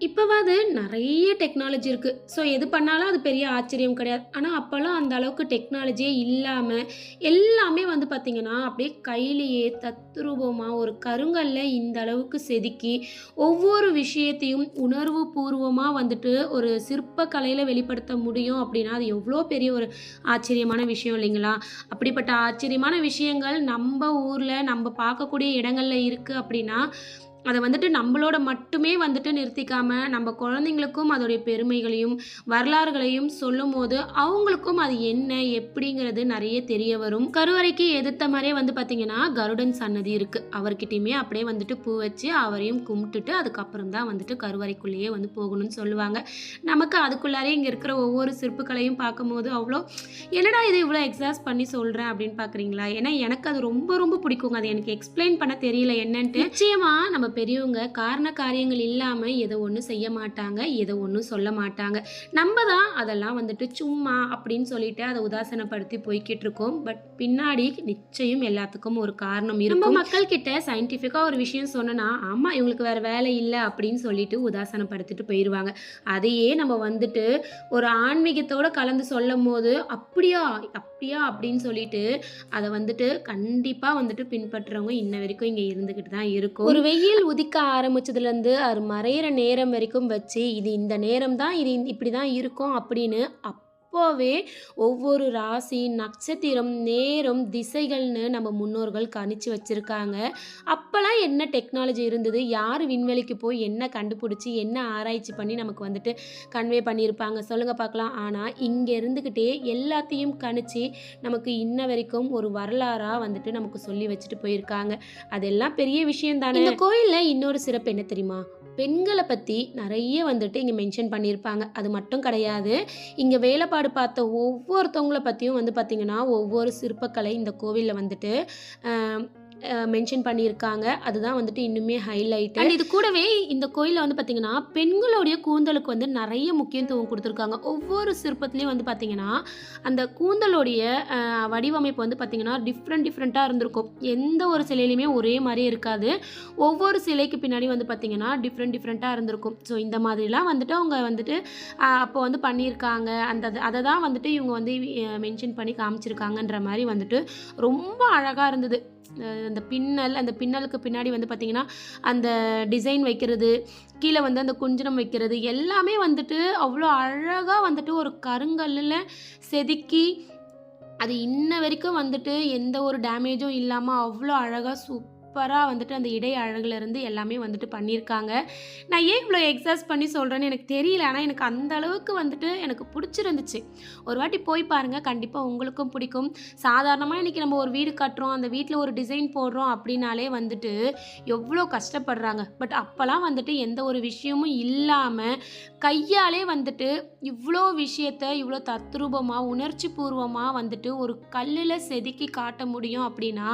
இப்போவாது நிறைய டெக்னாலஜி இருக்குது. ஸோ எது பண்ணாலும் அது பெரிய ஆச்சரியம் கிடையாது. ஆனால் அப்போல்லாம் அந்த அளவுக்கு டெக்னாலஜியே இல்லாமல் எல்லாமே வந்து பார்த்திங்கன்னா அப்படியே கையிலேயே தத்ரூபமாக ஒரு கருங்கல்ல இந்த அளவுக்கு செதுக்கி ஒவ்வொரு விஷயத்தையும் உணர்வு பூர்வமாக வந்துட்டு ஒரு சிற்பக்கலையில் வெளிப்படுத்த முடியும் அப்படின்னா அது எவ்வளோ பெரிய ஒரு ஆச்சரியமான விஷயம் இல்லைங்களா? அப்படிப்பட்ட ஆச்சரியமான விஷயங்கள் நம்ம ஊரில் நம்ம பார்க்கக்கூடிய இடங்களில் இருக்குது அப்படின்னா அதை வந்துட்டு நம்மளோட மட்டுமே வந்துட்டு நிறுத்திக்காமல் நம்ம குழந்தைங்களுக்கும் அதோடைய பெருமைகளையும் வரலாறுகளையும் சொல்லும் போது அவங்களுக்கும் அது என்ன எப்படிங்கிறது நிறைய தெரிய வரும். கருவறைக்கு எதிர்த்த மாதிரியே வந்து பார்த்திங்கன்னா கருடன் சன்னதி இருக்குது. அவர்கிட்டையுமே அப்படியே வந்துட்டு பூ வச்சு அவரையும் கும்பிட்டுட்டு அதுக்கப்புறம் தான் வந்துட்டு கருவறைக்குள்ளேயே வந்து போகணும்னு சொல்லுவாங்க. நமக்கு அதுக்குள்ளாரே இங்கே இருக்கிற ஒவ்வொரு சிற்பக்களையும் பார்க்கும்போது அவ்வளோ என்னடா இது இவ்வளோ எக்ஸாஸ்ட் பண்ணி சொல்கிறேன் அப்படின்னு பார்க்குறீங்களா? ஏன்னா எனக்கு அது ரொம்ப பிடிக்குங்க. அது எனக்கு எக்ஸ்பிளைன் பண்ண தெரியல என்னன்ட்டு. நிச்சயமாக நம்ம பெரியவங்க காரண காரியங்கள் இல்லாமல் எதை ஒன்றும் செய்ய மாட்டாங்க, எதை ஒன்றும் சொல்ல மாட்டாங்க. நம்ம தான் அதெல்லாம் வந்துட்டு சும்மா அப்படின்னு சொல்லிட்டு அதை உதாசனப்படுத்தி போய்கிட்டு இருக்கோம். பட் பின்னாடி நிச்சயம் எல்லாத்துக்கும் ஒரு காரணம் இருக்கும். நம்ம மக்கள்கிட்ட சயின்டிஃபிக்காக ஒரு விஷயம் சொன்னோன்னா ஆமாம் இவங்களுக்கு வேறு வேலை இல்லை அப்படின்னு சொல்லிட்டு உதாசனப்படுத்திட்டு போயிடுவாங்க. அதையே நம்ம வந்துட்டு ஒரு ஆன்மீகத்தோடு கலந்து சொல்லும் போது அப்படியா அப்படின்னு சொல்லிட்டு அதை வந்துட்டு கண்டிப்பாக வந்துட்டு பின்பற்றுறவங்க இன்ன வரைக்கும் இங்கே இருந்துக்கிட்டு தான் இருக்கும். ஒரு வெயில் உதிக்க ஆரம்பிச்சதுலேருந்து அது மறையிற நேரம் வரைக்கும் வச்சு இது இந்த நேரம் தான், இது இப்படி தான் இருக்கும் அப்படின்னு அப்போவே ஒவ்வொரு ராசி நட்சத்திரம் நேரம் திசைகள்னு நம்ம முன்னோர்கள் கணிச்சு வச்சுருக்காங்க. அப்போல்லாம் என்ன டெக்னாலஜி இருந்தது, யார் விண்வெளிக்கு போய் என்ன கண்டுபிடிச்சி என்ன ஆராய்ச்சி பண்ணி நமக்கு வந்துட்டு கன்வே பண்ணியிருப்பாங்க சொல்லுங்கள் பார்க்கலாம். ஆனால் இங்கே இருந்துக்கிட்டே எல்லாத்தையும் கணிச்சு நமக்கு இன்ன வரைக்கும் ஒரு வரலாறாக வந்துட்டு நமக்கு சொல்லி வச்சுட்டு போயிருக்காங்க. அதெல்லாம் பெரிய விஷயம் தானே. இந்த கோயிலில் இன்னொரு சிறப்பு என்ன தெரியுமா? பெண்களை பற்றி நிறைய வந்துட்டு இங்கே மென்ஷன் பண்ணியிருப்பாங்க. அது மட்டும் கிடையாது, இங்கே வேலைப்பாடு பார்த்த ஒவ்வொருத்தவங்கள பற்றியும் வந்து பார்த்திங்கன்னா ஒவ்வொரு சிற்பக்கலை இந்த கோவிலில் வந்துட்டு மென்ஷன் பண்ணியிருக்காங்க. அதுதான் வந்துட்டு இன்னுமே ஹைலைட். அண்ட் இது கூடவே இந்த கோயிலில் வந்து பார்த்திங்கன்னா பெண்களுடைய கூந்தலுக்கு வந்து நிறைய முக்கியத்துவம் கொடுத்துருக்காங்க. ஒவ்வொரு சிற்பத்துலேயும் வந்து பார்த்திங்கன்னா அந்த கூந்தலுடைய வடிவமைப்பு வந்து பார்த்திங்கன்னா டிஃப்ரெண்ட்டாக இருந்திருக்கும். எந்த ஒரு சிலையிலையுமே ஒரே மாதிரியே இருக்காது. ஒவ்வொரு சிலைக்கு பின்னாடி வந்து பார்த்திங்கன்னா டிஃப்ரெண்ட்டாக இருந்திருக்கும். ஸோ இந்த மாதிரிலாம் வந்துட்டு அவங்க வந்துட்டு அப்போ வந்து பண்ணியிருக்காங்க. அதை தான் வந்துட்டு இவங்க வந்து மென்ஷன் பண்ணி காமிச்சிருக்காங்கன்ற மாதிரி வந்துட்டு ரொம்ப அழகாக இருந்தது. அந்த பின்னலுக்கு பின்னாடி வந்து பார்த்திங்கன்னா அந்த டிசைன் வைக்கிறது, கீழே வந்து அந்த குஞ்சனம் வைக்கிறது எல்லாமே வந்துட்டு அவ்வளோ அழகாக வந்துட்டு ஒரு கருங்கல்லில் செதுக்கி அது இன்ன வரைக்கும் வந்துட்டு எந்த ஒரு டேமேஜும் இல்லாமல் அவ்வளோ அழகாக சூப்பராக வந்துட்டு அந்த இடை அழகுலேருந்து எல்லாமே வந்துட்டு பண்ணியிருக்காங்க. நான் ஏன் இவ்வளோ எக்ஸாஸ் பண்ணி சொல்கிறேன்னு எனக்கு தெரியல. ஆனால் எனக்கு அந்த அளவுக்கு வந்துட்டு எனக்கு பிடிச்சிருந்துச்சு. ஒரு வாட்டி போய் பாருங்கள், கண்டிப்பாக உங்களுக்கும் பிடிக்கும். சாதாரணமாக இன்றைக்கி நம்ம ஒரு வீடு கட்டுறோம், அந்த வீட்டில் ஒரு டிசைன் போடுறோம் அப்படின்னாலே வந்துட்டு எவ்வளோ கஷ்டப்படுறாங்க. பட் அப்போல்லாம் வந்துட்டு எந்த ஒரு விஷயமும் இல்லாமல் கையாலே வந்துட்டு இவ்வளோ விஷயத்தை இவ்வளோ தத்ரூபமாக உணர்ச்சி பூர்வமாக வந்துட்டு ஒரு கல்லில் செதுக்கி காட்ட முடியும் அப்படின்னா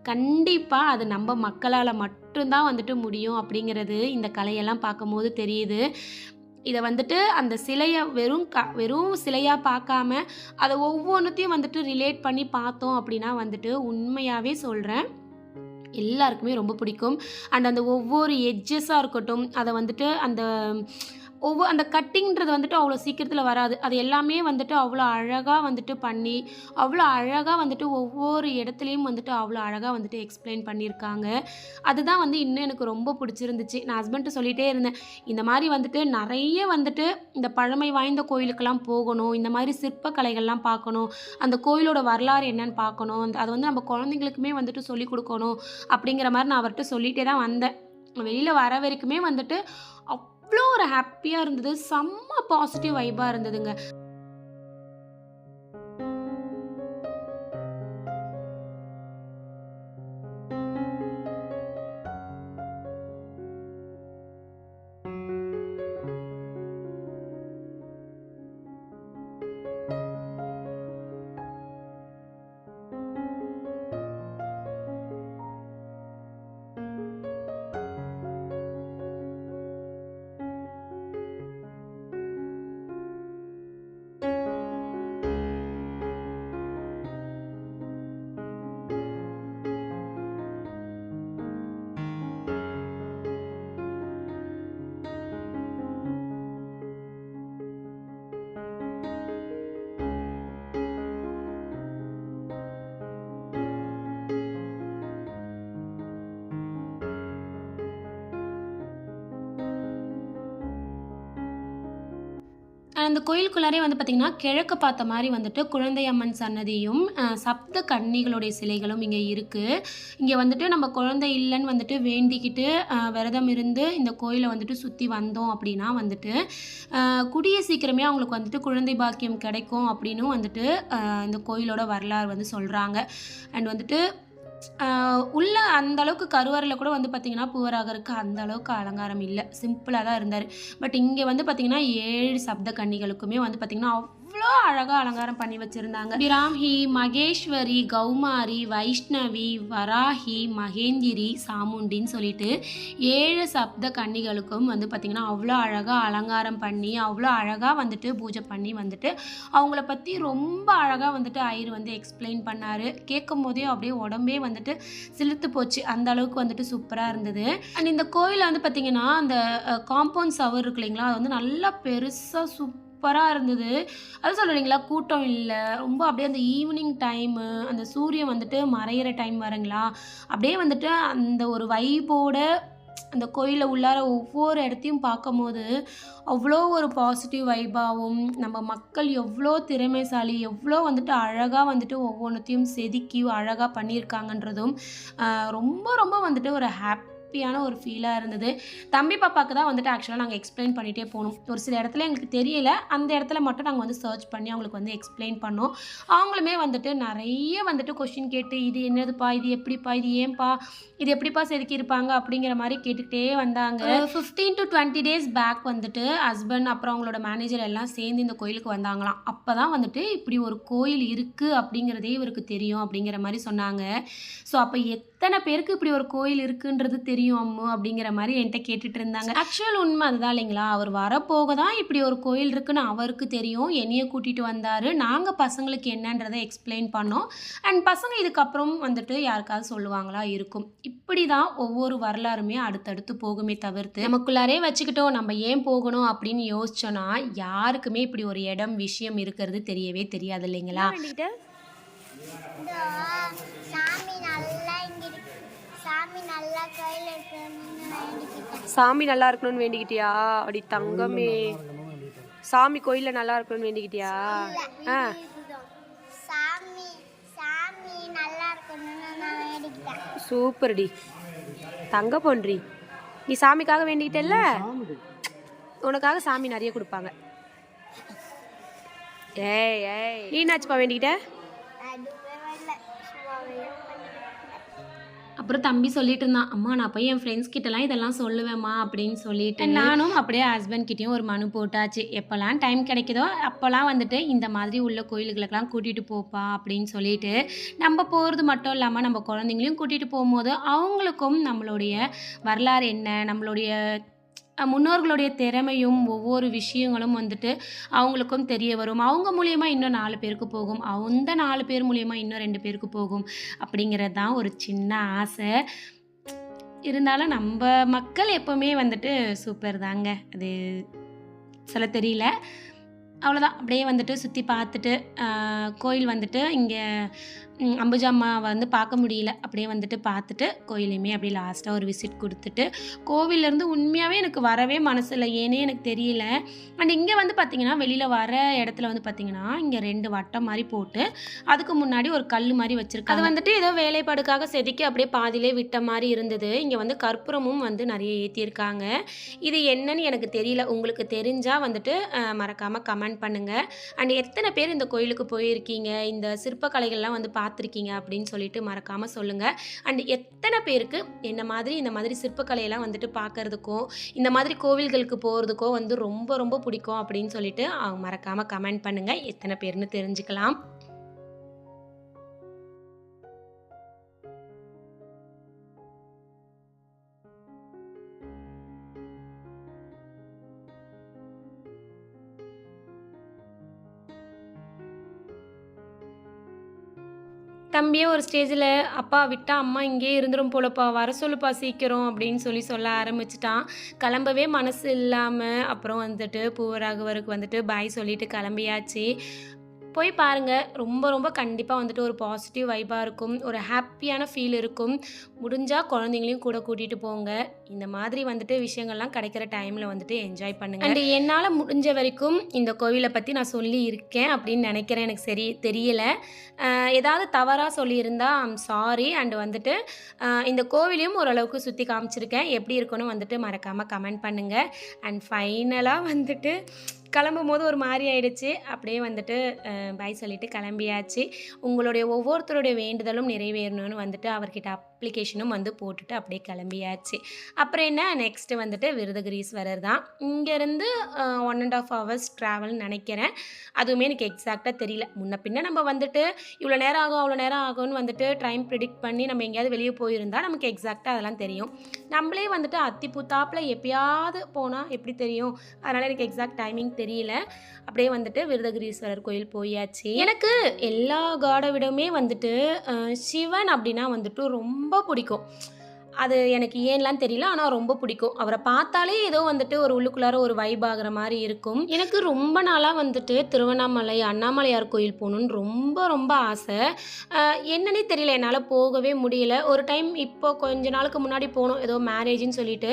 கண்டிப்பாக அது நம்ம மக்களால் மட்டும்தான் வந்துட்டு முடியும் அப்படிங்கிறது இந்த கலையெல்லாம் பார்க்கும்போது தெரியுது. இதை வந்துட்டு அந்த சிலையை வெறும் சிலையாக பார்க்காம அதை ஒவ்வொன்றுத்தையும் வந்துட்டு ரிலேட் பண்ணி பார்த்தோம் அப்படின்னா வந்துட்டு உண்மையாகவே சொல்கிறேன் எல்லாருக்குமே ரொம்ப பிடிக்கும். அண்ட் அந்த ஒவ்வொரு எட்ஜஸாக இருக்கட்டும், அதை வந்துட்டு அந்த கட்டிங்கிறது வந்துட்டு அவ்வளோ சீக்கிரத்தில் வராது. அது எல்லாமே வந்துட்டு அவ்வளோ அழகாக வந்துட்டு பண்ணி அவ்வளோ அழகாக வந்துட்டு ஒவ்வொரு இடத்துலையும் வந்துட்டு அவ்வளோ அழகாக வந்துட்டு எக்ஸ்பிளைன் பண்ணியிருக்காங்க. அதுதான் வந்து இன்னும் எனக்கு ரொம்ப பிடிச்சிருந்துச்சு. நான் ஹஸ்பண்ட்டு சொல்லிகிட்டே இருந்தேன், இந்த மாதிரி வந்துட்டு நிறைய வந்துட்டு இந்த பழமை வாய்ந்த கோயிலுக்கெல்லாம் போகணும், இந்த மாதிரி சிற்பக்கலைகள்லாம் பார்க்கணும், அந்த கோயிலோட வரலாறு என்னன்னு பார்க்கணும், அதை வந்து நம்ம குழந்தைங்களுக்குமே வந்துட்டு சொல்லிக் கொடுக்கணும் அப்படிங்கிற மாதிரி நான் அவர்கிட்ட சொல்லிகிட்டே தான் வந்தேன். வெளியில் வர வரைக்குமே வந்துட்டு அவ்வளோ ஒரு ஹாப்பியாக இருந்தது. செம்ம பாசிட்டிவ் வைபாக இருந்ததுங்க. அந்த கோயிலுக்குள்ளாரே வந்து பார்த்திங்கன்னா கிழக்கு பார்த்த மாதிரி வந்துட்டு குழந்தை அம்மன் சன்னதியும் சப்த கன்னிகளுடைய சிலைகளும் இங்கே இருக்குது. இங்கே வந்துட்டு நம்ம குழந்தை இல்லைன்னு வந்துட்டு வேண்டிக்கிட்டு விரதம் இருந்து இந்த கோயிலை வந்துட்டு சுற்றி வந்தோம் அப்படின்னா வந்துட்டு கூடிய சீக்கிரமே அவங்களுக்கு வந்துட்டு குழந்தை பாக்கியம் கிடைக்கும் அப்படின்னும் வந்துட்டு இந்த கோயிலோட வரலாறு வந்து சொல்கிறாங்க. அண்ட் வந்துட்டு உள்ள அந்த அளவுக்கு கருவறையில் கூட வந்து பார்த்திங்கன்னா பூவராகருக்கு அந்த அளவுக்கு அலங்காரம் இல்லை, சிம்பிளாக தான் இருந்தார். பட் இங்கே வந்து பார்த்திங்கன்னா 7 சப்த கன்னிகளுக்குமே வந்து பார்த்திங்கன்னா அவ்வளோ அழகாக அலங்காரம் பண்ணி வச்சுருந்தாங்க. பிராமி, மகேஸ்வரி, கௌமாரி, வைஷ்ணவி, வராகி, மகேந்திரி, சாமுண்டின்னு சொல்லிட்டு 7 சப்த கன்னிகளுக்கும் வந்து பார்த்திங்கன்னா அவ்வளோ அழகாக அலங்காரம் பண்ணி அவ்வளோ அழகாக வந்துட்டு பூஜை பண்ணி வந்துட்டு அவங்கள பற்றி ரொம்ப அழகாக வந்துட்டு ஐயர் வந்து எக்ஸ்பிளைன் பண்ணார். கேட்கும் போதே அப்படியே உடம்பே வந்துட்டு சிலிர்த்து போச்சு, அந்த அளவுக்கு வந்துட்டு சூப்பராக இருந்தது. அண்ட் இந்த கோயிலில் வந்து பார்த்திங்கன்னா அந்த காம்பவுண்ட் சவர் இருக்கு இல்லைங்களா, அது வந்து நல்லா பெருசாக சூப்பராக இருந்தது. அது சொல்கிறீங்களா, கூட்டம் இல்லை, ரொம்ப அப்படியே அந்த ஈவினிங் டைமு அந்த சூரியன் வந்துட்டு மறையிற டைம் வரங்களா, அப்படியே வந்துட்டு அந்த ஒரு வைபோட அந்த கோயிலில் உள்ளார ஒவ்வொரு இடத்தையும் பார்க்கும்போது அவ்வளோ ஒரு பாசிட்டிவ் வைபாகவும் நம்ம மக்கள் எவ்வளோ திறமைசாலி எவ்வளோ வந்துட்டு அழகாக வந்துட்டு ஒவ்வொன்றத்தையும் செதுக்கி அழகாக பண்ணியிருக்காங்கன்றதும் ரொம்ப ரொம்ப வந்துட்டு ஒரு ஹாப்பியான ஒரு ஃபீலாக இருந்தது. தம்பி பாப்பாவுக்கு தான் வந்துட்டு ஆக்சுவலாக நாங்கள் எக்ஸ்பிளைன் பண்ணிகிட்டே போனோம். ஒரு சில இடத்துல எங்களுக்கு தெரியல, அந்த இடத்துல மட்டும் நாங்கள் வந்து சர்ச் பண்ணி அவங்களுக்கு வந்து எக்ஸ்பிளைன் பண்ணோம். அவங்களுமே வந்துட்டு நிறைய வந்துட்டு கொஷின் கேட்டு இது என்னதுப்பா, இது எப்படிப்பா, இது ஏன்பா, இது எப்படிப்பா செதுக்கியிருப்பாங்க அப்படிங்கிற மாதிரி கேட்டுக்கிட்டே வந்தாங்க. 15 to 20 days பேக் வந்துட்டு ஹஸ்பண்ட் அப்புறம் அவங்களோட மேனேஜர் எல்லாம் சேர்ந்து இந்த கோயிலுக்கு வந்தாங்களாம். அப்போ தான் வந்துட்டு இப்படி ஒரு கோயில் இருக்குது அப்படிங்கிறதே இவருக்கு தெரியும் அப்படிங்கிற மாதிரி சொன்னாங்க. ஸோ அப்போ எத்தனை எத்தனை பேருக்கு இப்படி ஒரு கோயில் இருக்குன்றது தெரியும் அம்மு அப்படிங்கிற மாதிரி என்கிட்ட கேட்டுட்டு இருந்தாங்க. ஆக்சுவல் உண்மை அதுதான் இல்லைங்களா, அவர் வரப்போக தான் இப்படி ஒரு கோயில் இருக்குன்னு அவருக்கு தெரியும். என்னைய கூட்டிகிட்டு வந்தார், நாங்கள் பசங்களுக்கு என்னன்றதை எக்ஸ்பிளைன் பண்ணோம். அண்ட் பசங்க இதுக்கப்புறம் வந்துட்டு யாருக்காவது சொல்லுவாங்களா இருக்கும். இப்படி தான் ஒவ்வொரு வரலாறுமே அடுத்தடுத்து போகுமே தவிர்த்து நமக்குள்ளாரே வச்சுக்கிட்டோம் நம்ம ஏன் போகணும் அப்படின்னு யோசிச்சோன்னா யாருக்குமே இப்படி ஒரு இடம் விஷயம் இருக்கிறது தெரியவே தெரியாது இல்லைங்களா. சாமி நல்லா இருக்கணும்னு வேண்டிக்கிட்டியா? அப்படி தங்கமே, சாமி கோயில்ல நல்லா இருக்கணும்னு வேண்டிக்கிட்டியா? சூப்பர்டி தங்க பொன்றி, நீ சாமிக்காக வேண்டிக்கிட்டல்ல, உனக்காக சாமி நிறைய கொடுப்பாங்க. ஏய் ஏய், நீ என்னாச்சுப்பா வேண்டிக்கிட்ட? அப்புறம் தம்பி சொல்லிட்டு இருந்தான், அம்மா நான் போய் என் ஃப்ரெண்ட்ஸ் கிட்டலாம் இதெல்லாம் சொல்லுவேம்மா அப்படின்னு சொல்லிட்டு. நானும் அப்படியே ஹஸ்பண்ட் கிட்டேயும் ஒரு மனு போட்டாச்சு. எப்போல்லாம் டைம் கிடைக்குதோ அப்போல்லாம் வந்துட்டு இந்த மாதிரி உள்ள கோயிலுகளுக்கெல்லாம் கூட்டிகிட்டு போப்பா அப்படின்னு சொல்லிட்டு, நம்ம போகிறது மட்டும் இல்லாமல் நம்ம குழந்தைங்களையும் கூட்டிகிட்டு போகும்போது அவங்களுக்கும் நம்மளுடைய வரலாறு என்ன, நம்மளுடைய முன்னோர்களுடைய திறமையும் ஒவ்வொரு விஷயங்களும் வந்துட்டு அவங்களுக்கும் தெரிய வரும். அவங்க மூலியமாக இன்னும் 4 பேருக்கு போகும், அந்த 4 பேர் மூலியமாக இன்னும் 2 பேருக்கு போகும் அப்படிங்கிறது தான் ஒரு சின்ன ஆசை. இருந்தாலும் நம்ம மக்கள் எப்போவுமே வந்துட்டு சூப்பர் தாங்க, அது சொல்ல தெரியல. அவ்வளோதான், அப்படியே வந்துட்டு சுற்றி பார்த்துட்டு கோயில் வந்துட்டு இங்கே அம்புஜா அம்மாவை வந்து பார்க்க முடியல, அப்படியே வந்துட்டு பார்த்துட்டு கோயிலையுமே அப்படியே லாஸ்ட்டாக ஒரு விசிட் கொடுத்துட்டு, கோவிலேருந்து உண்மையாகவே எனக்கு வரவே மனசு இல்லை, ஏன்னே எனக்கு தெரியல. அண்ட் இங்கே வந்து பார்த்திங்கன்னா வெளியில் வர இடத்துல வந்து பார்த்திங்கன்னா இங்கே 2 வட்டம் மாதிரி போட்டு அதுக்கு முன்னாடி ஒரு கல் மாதிரி வச்சுருக்காங்க. அது வந்துட்டு ஏதோ வேலைப்பாடுக்காக செதுக்கி அப்படியே பாதியிலே விட்ட மாதிரி இருந்தது. இங்கே வந்து கற்பூரமும் வந்து நிறைய ஏற்றியிருக்காங்க. இது என்னன்னு எனக்கு தெரியல, உங்களுக்கு தெரிஞ்சால் வந்துட்டு மறக்காமல் கமெண்ட் பண்ணுங்கள். அண்ட் எத்தனை பேர் இந்த கோயிலுக்கு போயிருக்கீங்க, இந்த சிற்பக்கலைகள்லாம் வந்து பார்த்துருக்கீங்க அப்படின்னு சொல்லிட்டு மறக்காமல் சொல்லுங்கள். அண்ட் எத்தனை பேருக்கு என்ன மாதிரி இந்த மாதிரி சிற்பக்கலையெல்லாம் வந்துட்டு பார்க்குறதுக்கோ இந்த மாதிரி கோவில்களுக்கு போகிறதுக்கோ வந்து ரொம்ப ரொம்ப பிடிக்கும் அப்படின்னு சொல்லிட்டு மறக்காமல் கமெண்ட் பண்ணுங்கள், எத்தனை பேர்னு தெரிஞ்சுக்கலாம். தம்பியே ஒரு ஸ்டேஜில் அப்பா விட்டா அம்மா இங்கேயே இருந்துரும் போலப்பா, வர சொல்லுப்பா சீக்கிரம் அப்படின்னு சொல்ல ஆரம்பிச்சிட்டான். கிளம்பவே மனசு இல்லாமல் அப்புறம் வந்துட்டு பூவராகவருக்கு வந்துட்டு பாய் சொல்லிட்டு கிளம்பியாச்சு. போய் பாருங்கள், ரொம்ப ரொம்ப கண்டிப்பாக வந்துட்டு ஒரு பாசிட்டிவ் வைப்பாக இருக்கும், ஒரு ஹாப்பியான ஃபீல் இருக்கும். முடிஞ்சால் குழந்தைங்களையும் கூட கூட்டிகிட்டு போங்க. இந்த மாதிரி வந்துட்டு விஷயங்கள்லாம் கிடைக்கிற டைமில் வந்துட்டு என்ஜாய் பண்ணுங்கள். அண்ட் என்னால் முடிஞ்ச வரைக்கும் இந்த கோவிலை பற்றி நான் சொல்லி இருக்கேன் அப்படின்னு நினைக்கிறேன், எனக்கு சரி தெரியலை. ஏதாவது தவறாக சொல்லியிருந்தா ஐம் சாரி. அண்டு வந்துட்டு இந்த கோவிலையும் ஓரளவுக்கு சுற்றி காமிச்சிருக்கேன், எப்படி இருக்குன்னு வந்துட்டு மறக்காமல் கமெண்ட் பண்ணுங்கள். அண்ட் ஃபைனலாக வந்துட்டு கிளம்பும் போது ஒரு மாதிரி ஆயிடுச்சு, அப்படியே வந்துட்டு பாய் சொல்லிவிட்டு கிளம்பியாச்சு. உங்களுடைய ஒவ்வொருத்தருடைய வேண்டுதலும் நிறைவேறணும்னு வந்துட்டு அவர்கிட்ட அப்ளிகேஷனும் வந்து போட்டுட்டு அப்படியே கிளம்பியாச்சு. அப்புறம் என்ன, நெக்ஸ்ட்டு வந்துட்டு விருதுகிரீஸ்வரர் தான். இங்கேருந்து 1.5 hours ட்ராவல்னு நினைக்கிறேன், அதுவுமே எனக்கு எக்ஸாக்டாக தெரியல. முன்ன பின்ன நம்ம வந்துட்டு இவ்வளோ நேரம் ஆகும் அவ்வளோ நேரம் ஆகும்னு வந்துட்டு டைம் ப்ரிடிக்ட் பண்ணி நம்ம எங்கேயாவது வெளியே போயிருந்தால் நமக்கு எக்ஸாக்டாக அதெல்லாம் தெரியும். நம்மளே வந்துட்டு அத்தி பூத்தாப்பில் எப்பயாவது போனால் எப்படி தெரியும், அதனால் எனக்கு எக்ஸாக்ட் டைமிங் தெரியல. அப்படியே வந்துட்டு விருதுகிரீஸ்வரர் கோயில் போயாச்சு. எனக்கு எல்லா காடை விடவுமே வந்துட்டு சிவன் அப்படின்னா வந்துட்டு ரொம்ப பிடிக்கும். அது எனக்கு ஏன்லாம் தெரியல, ஆனால் ரொம்ப பிடிக்கும். அவரை பார்த்தாலே ஏதோ வந்துட்டு ஒரு உள்ளுக்குள்ளார ஒரு வைப் ஆகிற மாதிரி இருக்கும். எனக்கு ரொம்ப நாளாக வந்துட்டு திருவண்ணாமலை அண்ணாமலையார் கோயில் போகணுன்னு ரொம்ப ரொம்ப ஆசை. என்னன்னே தெரியல, என்னால் போகவே முடியல. ஒரு டைம் இப்போ கொஞ்ச நாளுக்கு முன்னாடி போகணும், ஏதோ மேரேஜ்னு சொல்லிட்டு,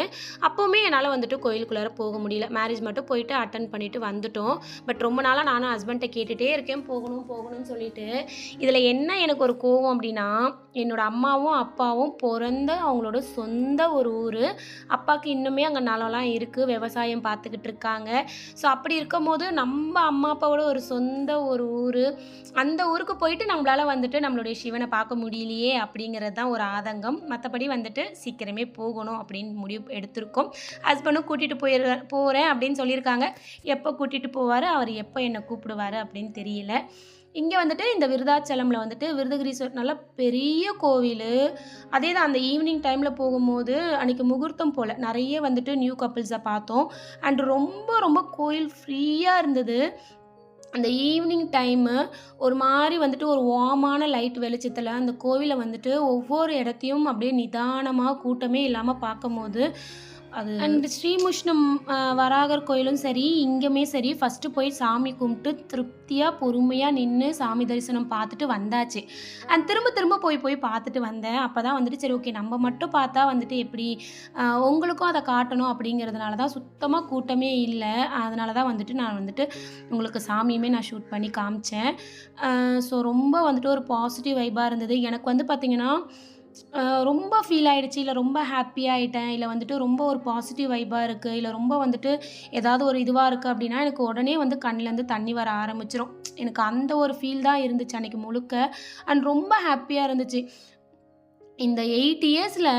அப்போவுமே என்னால் வந்துட்டு கோயிலுக்குள்ளார போக முடியல. மேரேஜ் மட்டும் போயிட்டு அட்டன் பண்ணிவிட்டு வந்துட்டோம். பட் ரொம்ப நாளாக நானும் ஹஸ்பண்ட்டை கேட்டுகிட்டே இருக்கேன் போகணும்னு சொல்லிட்டு. இதில் என்ன எனக்கு ஒரு கோவம் அப்படின்னா, என்னோடய அம்மாவும் அப்பாவும் பிறந்த அவங்களோட சொந்த ஒரு ஊர். அப்பாவுக்கு இன்னுமே அங்கே நிலம்லாம் இருக்குது, விவசாயம் பார்த்துக்கிட்டு இருக்காங்க. ஸோ அப்படி இருக்கும் போது நம்ம அம்மா அப்பாவோட ஒரு சொந்த ஒரு ஊர், அந்த ஊருக்கு போயிட்டு நம்மளால் வந்துட்டு நம்மளுடைய சிவனை பார்க்க முடியலையே அப்படிங்கிறது தான் ஒரு ஆதங்கம். மற்றபடி வந்துட்டு சீக்கிரமே போகணும் அப்படின்னு முடிவு எடுத்திருக்கோம். ஹஸ்பண்டும் கூட்டிகிட்டு போகிறேன் அப்படின்னு சொல்லியிருக்காங்க. எப்போ கூட்டிகிட்டு போவார், அவர் எப்போ என்னை கூப்பிடுவார் அப்படின்னு தெரியல. இங்கே வந்துட்டு இந்த விருதாச்சலமில் வந்துட்டு விருதகிரீஸ்வரர் நல்ல பெரிய கோவில். அதே தான் அந்த ஈவினிங் டைமில் போகும்போது அன்றைக்கி முகூர்த்தம் போல் நிறைய வந்துட்டு நியூ கப்புள்ஸை பார்த்தோம். அண்ட் ரொம்ப ரொம்ப கோயில் ஃப்ரீயாக இருந்தது. அந்த ஈவினிங் டைமு ஒரு மாதிரி வந்துட்டு ஒரு வார்மான லைட் வெளிச்சத்தில் அந்த கோவிலை வந்துட்டு ஒவ்வொரு இடத்தையும் அப்படியே நிதானமாக கூட்டமே இல்லாமல் பார்க்கும்போது அது அண்ட் ஸ்ரீமுஷ்ணம் வராகர் கோயிலும் சரி, இங்கேயுமே சரி, ஃபஸ்ட்டு போய் சாமி கும்பிட்டு திருப்தியாக பொறுமையாக நின்று சாமி தரிசனம் பார்த்துட்டு வந்தாச்சு. அண்ட் திரும்ப போய் பார்த்துட்டு வந்தேன். அப்போ தான் வந்துட்டு சரி ஓகே நம்ம மட்டும் பார்த்தா வந்துட்டு எப்படி உங்களுக்கும் அதை காட்டணும் அப்படிங்கிறதுனால தான் சுத்தமாக கூட்டமே இல்லை. அதனால தான் வந்துட்டு நான் வந்துட்டு உங்களுக்கு சாமியுமே நான் ஷூட் பண்ணி காமிச்சேன். ஸோ ரொம்ப வந்துட்டு ஒரு பாசிட்டிவ் வைபாக இருந்தது. எனக்கு வந்து பார்த்திங்கன்னா ரொம்ப ஃபீல் ஆகிடுச்சு, இல்லை ரொம்ப ஹாப்பியாகிட்டேன், இல்லை வந்துட்டு ரொம்ப ஒரு பாசிட்டிவ் வைபாக இருக்குது, இல்லை ரொம்ப வந்துட்டு ஏதாவது ஒரு இதுவாக இருக்குது அப்படின்னா எனக்கு உடனே வந்து கண்ணிலேருந்து தண்ணி வர ஆரம்பிச்சிடும். எனக்கு அந்த ஒரு ஃபீல் தான் இருந்துச்சு அன்றைக்கி முழுக்க. அண்ட் ரொம்ப ஹாப்பியாக இருந்துச்சு. இந்த 8 இயர்ஸில்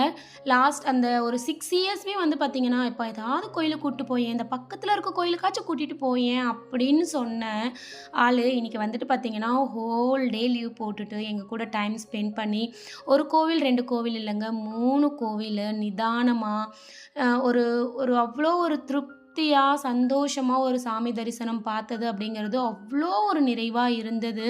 லாஸ்ட் அந்த ஒரு 6 இயர்ஸ்மே வந்து பார்த்திங்கன்னா இப்போ ஏதாவது கோயிலுக்கு கூப்பிட்டு போயேன், இந்த பக்கத்தில் இருக்க கோயிலுக்காச்சும் கூட்டிகிட்டு போயேன் அப்படின்னு சொன்ன ஆள் இன்றைக்கி வந்துட்டு பார்த்திங்கன்னா ஹோல் டே லீவ் போட்டுட்டு எங்கள் கூட டைம் ஸ்பெண்ட் பண்ணி ஒரு கோவில் 2 கோவில் இல்லைங்க 3 கோவில் நிதானமாக ஒரு ஒரு அவ்வளோ ஒரு திருப்தியாக சந்தோஷமாக ஒரு சாமி தரிசனம் பார்த்தது அப்படிங்கிறது அவ்வளோ ஒரு நிறைவாக இருந்தது.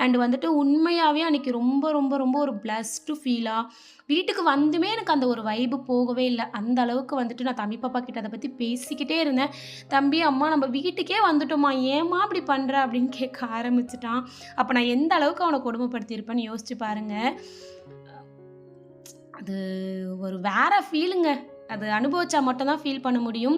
அண்ட் வந்துட்டு உண்மையாகவே அன்றைக்கி ரொம்ப ரொம்ப ரொம்ப ஒரு பிளஸ்டு ஃபீலாக வீட்டுக்கு வந்துமே எனக்கு அந்த ஒரு வைப்பு போகவே இல்லை. அந்த அளவுக்கு வந்துட்டு நான் தம்பி பாப்பா கிட்ட அதை பற்றி பேசிக்கிட்டே இருந்தேன். தம்பி அம்மா நம்ம வீட்டுக்கே வந்துட்டோமா, ஏம்மா அப்படி பண்ணுற அப்படின்னு கேட்க ஆரம்பிச்சிட்டான். அப்போ நான் எந்த அளவுக்கு அவனை கொடுமைப்படுத்தியிருப்பேன்னு யோசிச்சு பாருங்கள். அது ஒரு வேற ஃபீலுங்க. அது அனுபவிச்சா மட்டும்தான் ஃபீல் பண்ண முடியும்.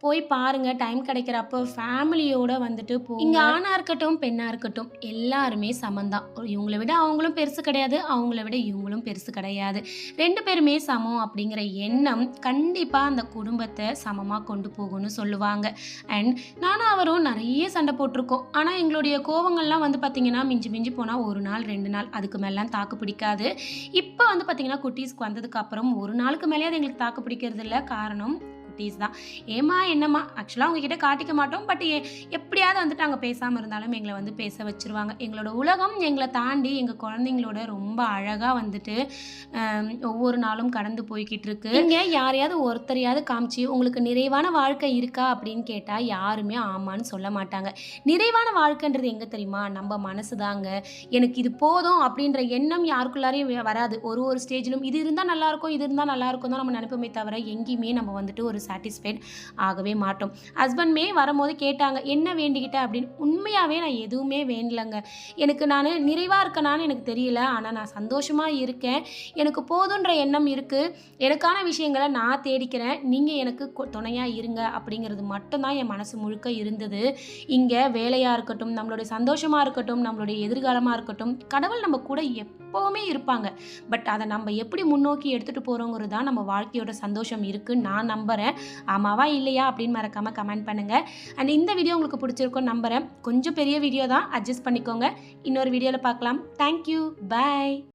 போய் பாருங்கள், டைம் கிடைக்கிறப்போ ஃபேமிலியோடு வந்துட்டு இங்கே ஆணாக இருக்கட்டும் பெண்ணாக இருக்கட்டும் எல்லாருமே சமந்தான். இவங்கள விட அவங்களும் பெருசு கிடையாது, அவங்கள விட இவங்களும் பெருசு கிடையாது. 2 பேருமே சமம் அப்படிங்கிற எண்ணம் கண்டிப்பாக அந்த குடும்பத்தை சமமாக கொண்டு போகும்னு சொல்லுவாங்க. அண்ட் நானும் அவரும் நிறைய சண்டை போட்டிருக்கோம். ஆனால் எங்களுடைய கோவங்கள்லாம் வந்து பார்த்திங்கன்னா மிஞ்சி போனால் 1 நாள் 2 நாள், அதுக்கு மேலாம் தாக்கு பிடிக்காது. இப்போ வந்து பார்த்திங்கன்னா குட்டீஸ்க்கு வந்ததுக்கப்புறம் 1 நாளுக்கு மேலே அது எங்களுக்கு தாக்கு பிடிக்கிறது இல்லை. காரணம் குட்டீஸ் தான். ஏமா என்னம்மா ஆக்சுவலாக அவங்கக்கிட்ட காட்டிக்க மாட்டோம். பட் எப்படியாவது வந்துட்டு அங்கே பேசாமல் இருந்தாலும் எங்களை வந்து பேச வச்சுருவாங்க. எங்களோட உலகம் எங்களை தாண்டி எங்கள் குழந்தைங்களோட ரொம்ப அழகாக வந்துட்டு ஒவ்வொரு நாளும் கடந்து போய்கிட்டு இருக்கு. இங்கே யாரையாவது ஒருத்தரையாவது காமிச்சு உங்களுக்கு நிறைவான வாழ்க்கை இருக்கா அப்படின்னு கேட்டால் யாருமே ஆமான்னு சொல்ல மாட்டாங்க. நிறைவான வாழ்க்கைன்றது எங்கே தெரியுமா? நம்ம மனசு தாங்க. எனக்கு இது போதும் அப்படின்ற எண்ணம் யாருக்குள்ளாரையும் வராது. ஒரு ஸ்டேஜிலும் இது இருந்தால் நல்லாயிருக்கும் இது இருந்தால் நல்லாயிருக்கும் தான் நம்ம நினைப்போமே தவிர எங்கேயுமே நம்ம வந்துட்டு ஒரு சாட்டிஸ்ஃபைட் ஆகவே மாட்டோம். ஹஸ்பண்ட்மே வரும்போது கேட்டாங்க என்ன வேண்டிக்கிட்ட அப்படின்னு. உண்மையாகவே நான் எதுவுமே வேண்டலைங்க. எனக்கு நான் நிறைவாக இருக்கனான்னு எனக்கு தெரியல, ஆனால் நான் சந்தோஷமாக இருக்கேன். எனக்கு போதுன்ற எண்ணம் இருக்குது. எனக்கான விஷயங்களை நான் தேடிக்கிறேன், நீங்கள் எனக்கு துணையாக இருங்க அப்படிங்கிறது மட்டும்தான் என் மனசு முழுக்க இருந்தது. இங்கே வேலையாக இருக்கட்டும், நம்மளுடைய சந்தோஷமாக இருக்கட்டும், நம்மளுடைய எதிர்காலமாக இருக்கட்டும், கடவுள் நம்ம கூட எப்போவுமே இருப்பாங்க. பட் அதை நம்ம எப்படி முன்னோக்கி எடுத்துகிட்டு போகிறோங்கிறது தான் நம்ம வாழ்க்கையோட சந்தோஷம் இருக்குன்னு நான் நம்புகிறேன். ஆமாவா இல்லையா அப்படின்னு மறக்காமல் கமெண்ட் பண்ணுங்கள். அண்ட் இந்த வீடியோ உங்களுக்கு பிடிச்சிருக்கும்னு நம்புகிறேன். கொஞ்சம் பெரிய வீடியோ தான், அட்ஜஸ்ட் பண்ணிக்கோங்க. இன்னொரு வீடியோவில் பார்க்கலாம். தேங்க்யூ, பாய்.